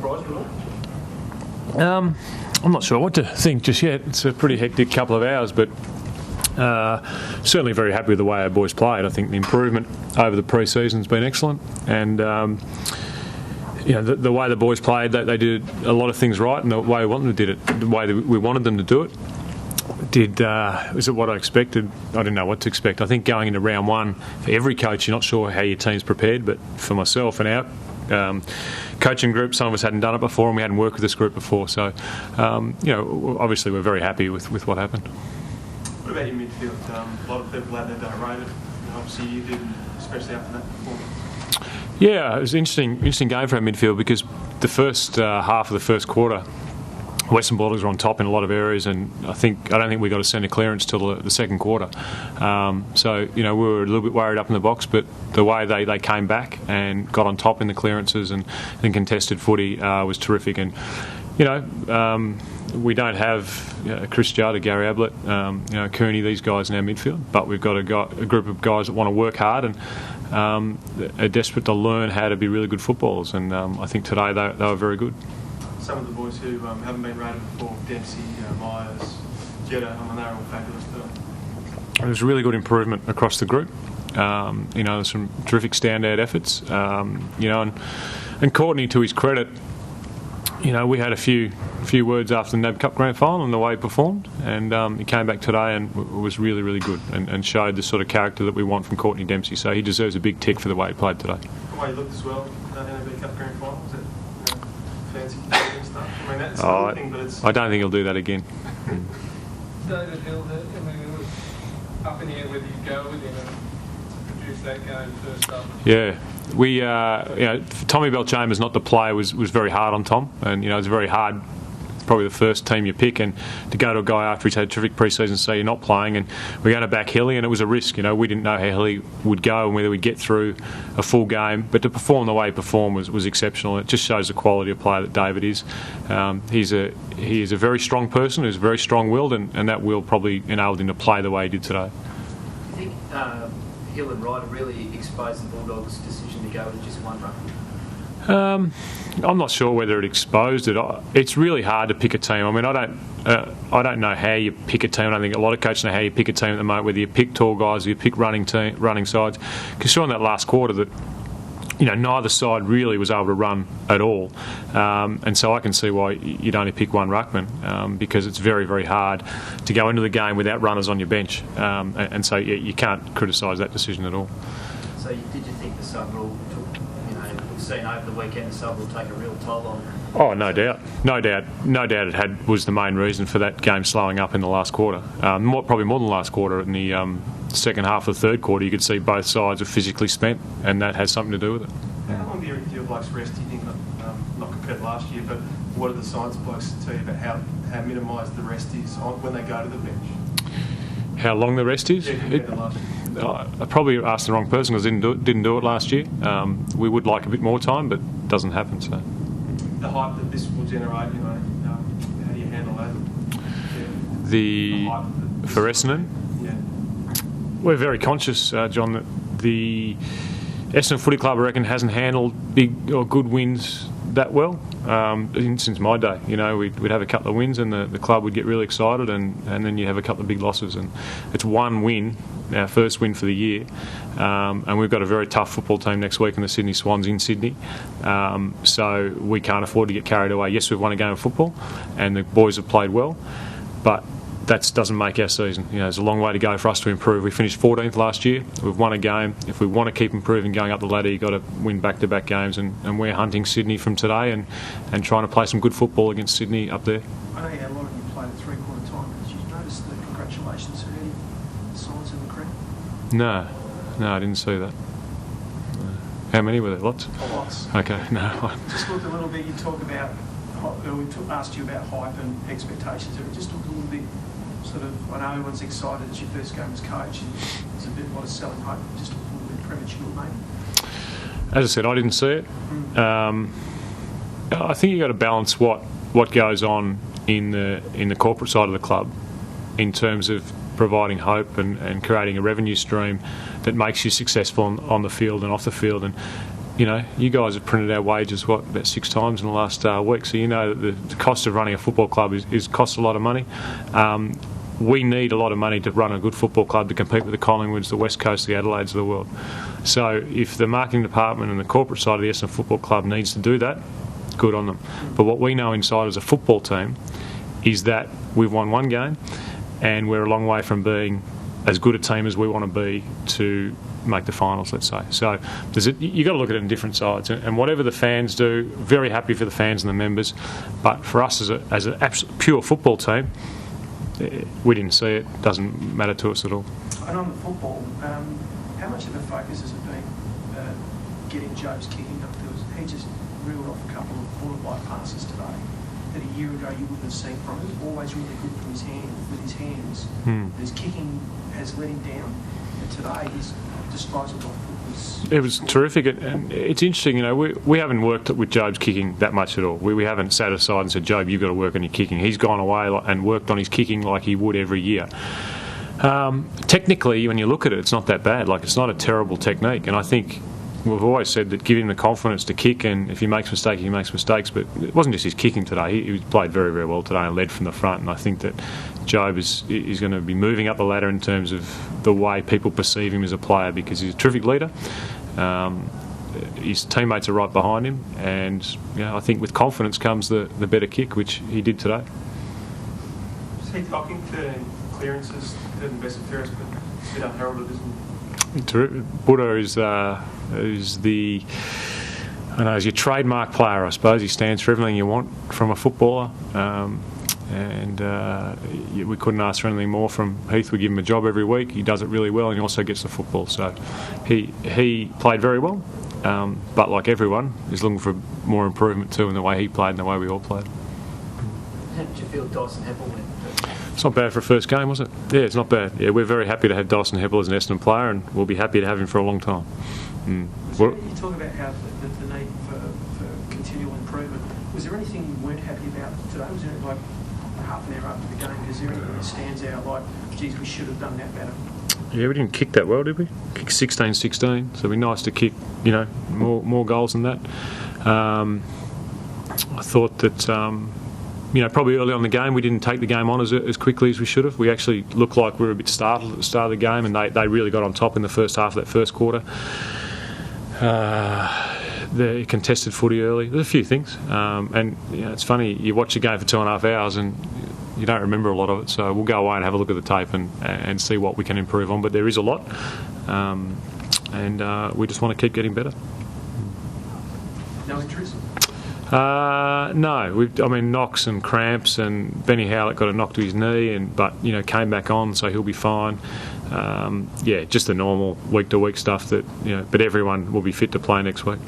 surprised at all? I'm not sure what to think just yet. It's a pretty hectic couple of hours, but certainly very happy with the way our boys played. I think the improvement over the pre-season's been excellent, and the way the boys played, they did a lot of things right, and the way we wanted them to do it, the way that we wanted them to do it. Was it what I expected? I didn't know what to expect. I think going into round one, for every coach, you're not sure how your team's prepared, but for myself and our coaching group, some of us hadn't done it before, and we hadn't worked with this group before. So, obviously we're very happy with what happened. What about your midfield? A lot of people out there don't rate it. Obviously you did, especially after that performance. Yeah, it was an interesting game for our midfield because the first half of the first quarter, Western Bulldogs were on top in a lot of areas, and I don't think we got a centre clearance till the second quarter. So we were a little bit worried up in the box, but the way they came back and got on top in the clearances and contested footy was terrific. And we don't have Chris Judd or Gary Ablett, Cooney, these guys in our midfield, but we've got a group of guys that want to work hard and are desperate to learn how to be really good footballers. And I think today they were very good. Some of the boys who haven't been rated before, Dempsey, Myers, Jetta, they're all fabulous too. There's really good improvement across the group. There's some terrific standout efforts. And Courtney, to his credit, we had a few words after the NAB Cup Grand Final and the way he performed, and he came back today and was really, really good and showed the sort of character that we want from Courtney Dempsey. So he deserves a big tick for the way he played today. The way he looked as well in the NAB Cup Grand Final, was it fancy stuff? That's another thing, but it's... I don't think he'll do that again. David Hill, it was up in the air whether you go with him and produce that game first up. Yeah. We, Tommy Bell-Chambers not to play was very hard on Tom, and it's very hard. Probably the first team you pick, and to go to a guy after he's had a terrific pre-season, say you're not playing, and we're going to back Hilly, and it was a risk. We didn't know how Hilly would go and whether we'd get through a full game, but to perform the way he performed was exceptional. It just shows the quality of player that David is. He is a very strong person, who's very strong-willed, and that will probably enabled him to play the way he did today. Do you think Hill and Ryder really exposed the Bulldogs' decision to go with just one ruckman? I'm not sure whether it exposed it. It's really hard to pick a team. I mean, I don't know how you pick a team. I don't think a lot of coaches know how you pick a team at the moment, whether you pick tall guys or you pick running sides. Because you saw in that last quarter that neither side really was able to run at all. And so I can see why you'd only pick one ruckman, because it's very, very hard to go into the game without runners on your bench. And so you can't criticise that decision at all. So did you think the sub rule took, we've seen over the weekend the sub rule take a real toll on? Oh, no doubt. It was the main reason for that game slowing up in the last quarter. Probably more than the last quarter. In the second half of the third quarter, you could see both sides were physically spent, and that has something to do with it. How long do your blokes rest, do you think, not compared to last year, but what do the science blokes tell you about how minimised the rest is when they go to the bench? How long the rest is? Yeah, compared to last year. I probably asked the wrong person because I didn't do it last year. We would like a bit more time, but it doesn't happen. So the hype that this will generate, how do you handle that? The for Essendon? Yeah. We're very conscious, John, that the Essendon Footy Club, I reckon, hasn't handled big or good wins that well since my day. We'd have a couple of wins and the club would get really excited, and then you have a couple of big losses, and it's one win, our first win for the year, and we've got a very tough football team next week in the Sydney Swans in Sydney, so we can't afford to get carried away. Yes, we've won a game of football and the boys have played well, but that doesn't make our season. There's a long way to go for us to improve. We finished 14th last year. We've won a game. If we want to keep improving going up the ladder, you've got to win back-to-back games, and we're hunting Sydney from today and trying to play some good football against Sydney up there. I know you had a lot of you played at three-quarter time. Did you notice the congratulations for any signs in the crowd? No, I didn't see that. How many were there? Lots? Lots. Okay, no. Just looked a little bit, you talk about, asked you about hype and expectations. Just talk a little bit, sort of, I know everyone's excited as your first game as coach, and there's a bit of selling hope, just a little bit premature maybe. As I said, I didn't see it. I think you've got to balance what goes on in the corporate side of the club in terms of providing hope and creating a revenue stream that makes you successful on the field and off the field. And you know, you guys have printed our wages, about 6 times in the last week, so you know that the cost of running a football club is costs a lot of money. We need a lot of money to run a good football club to compete with the Collingwoods, the West Coast, the Adelaides of the world. So if the marketing department and the corporate side of the Essendon Football Club needs to do that, good on them. But what we know inside as a football team is that we've won 1 game and we're a long way from being as good a team as we want to be to make the finals, let's say. So you've got to look at it in different sides. And whatever the fans do, very happy for the fans and the members. But for us as an pure football team, we didn't see it. Doesn't matter to us at all. And on the football, how much of a focus has it been getting Jobe's kicking up? He just reeled off a couple of bullet-like passes today that a year ago you wouldn't have seen from him. Always really good from with his hands. His kicking has let him down. And today his disposal of foot was terrific. And it's interesting, you know, we haven't worked with Jobe's kicking that much at all. We haven't sat aside and said, Jobe, you've got to work on your kicking. He's gone away and worked on his kicking like he would every year. Technically, when you look at it, it's not that bad. Like, it's not a terrible technique. And I think we've always said that give him the confidence to kick, and if he makes mistakes, he makes mistakes. But it wasn't just his kicking today. He played very, very well today and led from the front. And I think that Jobe is going to be moving up the ladder in terms of the way people perceive him as a player, because he's a terrific leader. His teammates are right behind him, and you know, I think with confidence comes the better kick, which he did today. Heath Hocking, 13 clearances, 13 best appearance, but it's a bit unheralded, isn't it? Buddha is the, I don't know, is your trademark player, I suppose. He stands for everything you want from a footballer. We couldn't ask for anything more from Heath. We give him a job every week. He does it really well, and he also gets the football. So he played very well, but like everyone, is looking for more improvement too in the way he played and the way we all played. How did you feel Dyson Heppel went? It's not bad for a first game, was it? Yeah, it's not bad. Yeah, we're very happy to have Dyson Heppel as an Essendon player, and we'll be happy to have him for a long time. So you talk about how the need for continual improvement. Was there anything you weren't happy about today? Was there like half an hour after the game? Is there anything that stands out like, geez, we should have done that better? Yeah, we didn't kick that well, did we? Kicked 16-16, so it'd be nice to kick, you know, more goals than that. I thought that, you know, probably early on in the game we didn't take the game on as quickly as we should have. We actually looked like we were a bit startled at the start of the game, and they really got on top in the first half of that first quarter. The contested footy early. There's a few things, and you know, it's funny. You watch a game for 2.5 hours and you don't remember a lot of it. So we'll go away and have a look at the tape and see what we can improve on. But there is a lot, and we just want to keep getting better. No injuries? No. I mean, knocks and cramps, and Benny Howlett got a knock to his knee, but you know, came back on, so he'll be fine. Yeah, just the normal week-to-week stuff that, you know, but everyone will be fit to play next week.